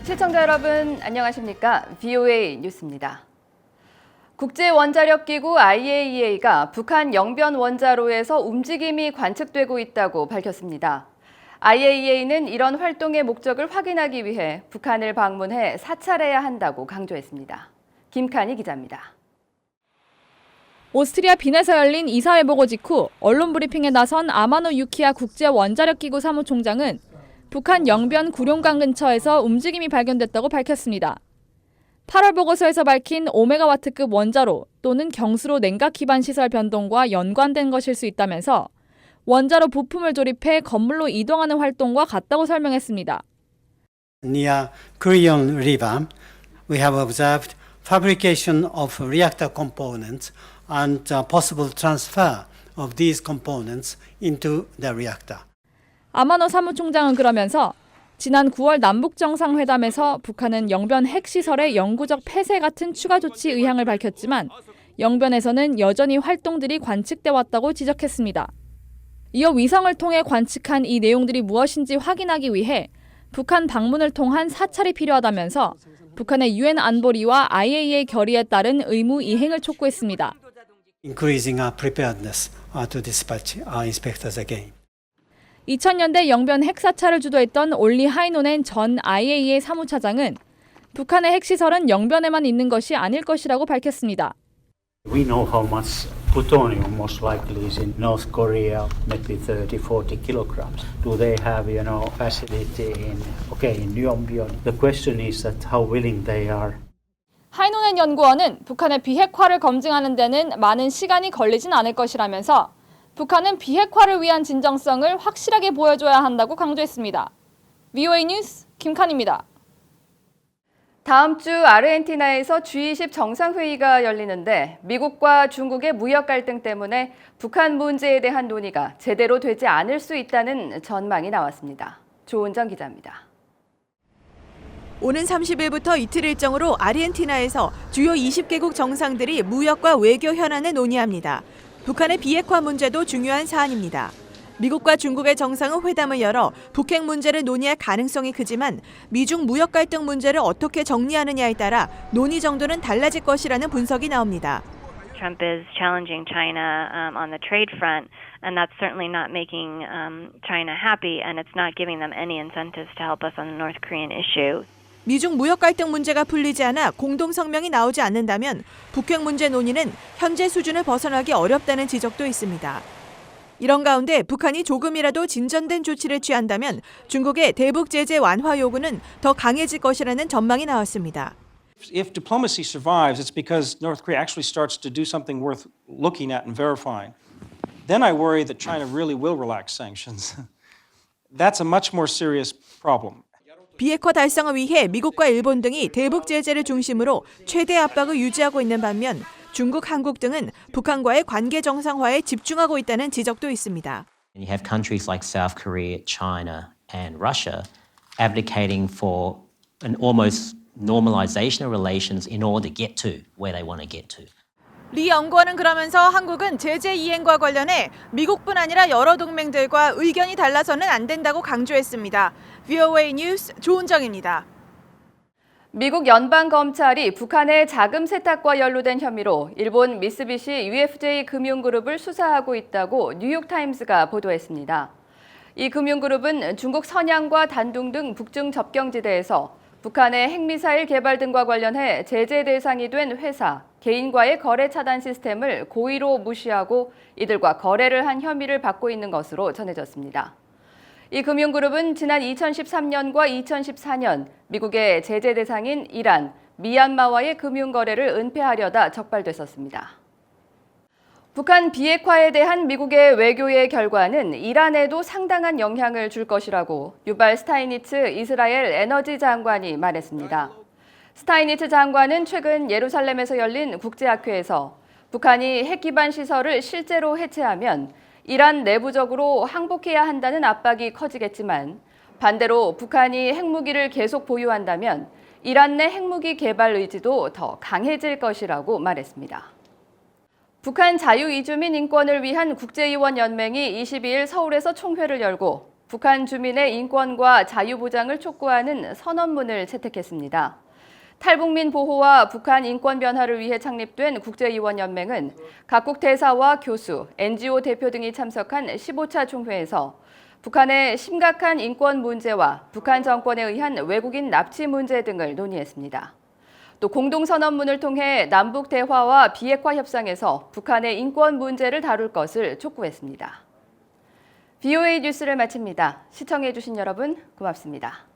시청자 여러분 안녕하십니까? VOA 뉴스입니다. 국제원자력기구 IAEA가 북한 영변 원자로에서 움직임이 관측되고 있다고 밝혔습니다. IAEA는 이런 활동의 목적을 확인하기 위해 북한을 방문해 사찰해야 한다고 강조했습니다. 김칸희 기자입니다. 오스트리아 빈에서 열린 이사회 보고 직후 언론 브리핑에 나선 아마노 유키야 국제원자력기구 사무총장은 북한 영변 구룡강 근처에서 움직임이 발견됐다고 밝혔습니다. 8월 보고서에서 밝힌 5메가와트급 원자로 또는 경수로 냉각 기반 시설 변동과 연관된 것일 수 있다면서 원자로 부품을 조립해 건물로 이동하는 활동과 같다고 설명했습니다. Near Korean River, we have observed fabrication of reactor components and possible transfer of these components into the reactor. 아마노 사무총장은 그러면서 지난 9월 남북정상회담에서 북한은 영변 핵시설의 영구적 폐쇄 같은 추가 조치 의향을 밝혔지만 영변에서는 여전히 활동들이 관측돼 왔다고 지적했습니다. 이어 위성을 통해 관측한 이 내용들이 무엇인지 확인하기 위해 북한 방문을 통한 사찰이 필요하다면서 북한의 유엔 안보리와 IAEA 결의에 따른 의무 이행을 촉구했습니다. Increasing our preparedness to dispatch our inspectors again. 2000년대 영변 핵사찰을 주도했던 올리 하이노넨 전 IAEA 사무차장은 북한의 핵시설은 영변에만 있는 것이 아닐 것이라고 밝혔습니다. We know how much plutonium most likely is in North Korea, maybe 30, 40 kilograms. Do they have, facility in Yongbyon? The question is that how willing they are. 하이노넨 연구원은 북한의 비핵화를 검증하는 데는 많은 시간이 걸리진 않을 것이라면서 북한은 비핵화를 위한 진정성을 확실하게 보여줘야 한다고 강조했습니다. VOA 뉴스 김칸입니다. 다음 주 아르헨티나에서 G20 정상회의가 열리는데 미국과 중국의 무역 갈등 때문에 북한 문제에 대한 논의가 제대로 되지 않을 수 있다는 전망이 나왔습니다. 조은정 기자입니다. 오는 30일부터 이틀 일정으로 아르헨티나에서 주요 20개국 정상들이 무역과 외교 현안을 논의합니다. 북한의 비핵화 문제도 중요한 사안입니다. 미국과 중국의 정상은 회담을 열어 북핵 문제를 논의할 가능성이 크지만 미중 무역 갈등 문제를 어떻게 정리하느냐에 따라 논의 정도는 달라질 것이라는 분석이 나옵니다. Trump is challenging China on the trade front, and that's certainly not making China happy, and it's not giving them any incentives to help us on the North Korean issue. 미중 무역 갈등 문제가 풀리지 않아 공동 성명이 나오지 않는다면 북핵 문제 논의는 현재 수준을 벗어나기 어렵다는 지적도 있습니다. 이런 가운데 북한이 조금이라도 진전된 조치를 취한다면 중국의 대북 제재 완화 요구는 더 강해질 것이라는 전망이 나왔습니다. If diplomacy survives, it's because North Korea actually starts to do something worth looking at and verifying. Then I worry that China really will relax sanctions. That's a much more serious problem. 비핵화 달성을 위해 미국과 일본 등이 대북 제재를 중심으로 최대 압박을 유지하고 있는 반면 중국, 한국 등은 북한과의 관계 정상화에 집중하고 있다는 지적도 있습니다. You have countries like South Korea, China, and Russia advocating for an almost normalization of relations in order to get to where they want to get to. 리 연구원은 그러면서 한국은 제재 이행과 관련해 미국뿐 아니라 여러 동맹들과 의견이 달라서는 안 된다고 강조했습니다. VOA 뉴스 조은정입니다. 미국 연방검찰이 북한의 자금 세탁과 연루된 혐의로 일본 미쓰비시 UFJ 금융그룹을 수사하고 있다고 뉴욕타임스가 보도했습니다. 이 금융그룹은 중국 선양과 단둥 등 북중 접경지대에서 북한의 핵미사일 개발 등과 관련해 제재 대상이 된 회사, 개인과의 거래 차단 시스템을 고의로 무시하고 이들과 거래를 한 혐의를 받고 있는 것으로 전해졌습니다. 이 금융그룹은 지난 2013년과 2014년 미국의 제재 대상인 이란, 미얀마와의 금융거래를 은폐하려다 적발됐었습니다. 북한 비핵화에 대한 미국의 외교의 결과는 이란에도 상당한 영향을 줄 것이라고 유발 스타이니츠 이스라엘 에너지 장관이 말했습니다. 스타이니츠 장관은 최근 예루살렘에서 열린 국제학회에서 북한이 핵 기반 시설을 실제로 해체하면 이란 내부적으로 항복해야 한다는 압박이 커지겠지만 반대로 북한이 핵무기를 계속 보유한다면 이란 내 핵무기 개발 의지도 더 강해질 것이라고 말했습니다. 북한 자유이주민 인권을 위한 국제의원 연맹이 22일 서울에서 총회를 열고 북한 주민의 인권과 자유 보장을 촉구하는 선언문을 채택했습니다. 탈북민 보호와 북한 인권 변화를 위해 창립된 국제의원연맹은 각국 대사와 교수, NGO 대표 등이 참석한 15차 총회에서 북한의 심각한 인권 문제와 북한 정권에 의한 외국인 납치 문제 등을 논의했습니다. 또 공동선언문을 통해 남북 대화와 비핵화 협상에서 북한의 인권 문제를 다룰 것을 촉구했습니다. VOA 뉴스를 마칩니다. 시청해주신 여러분 고맙습니다.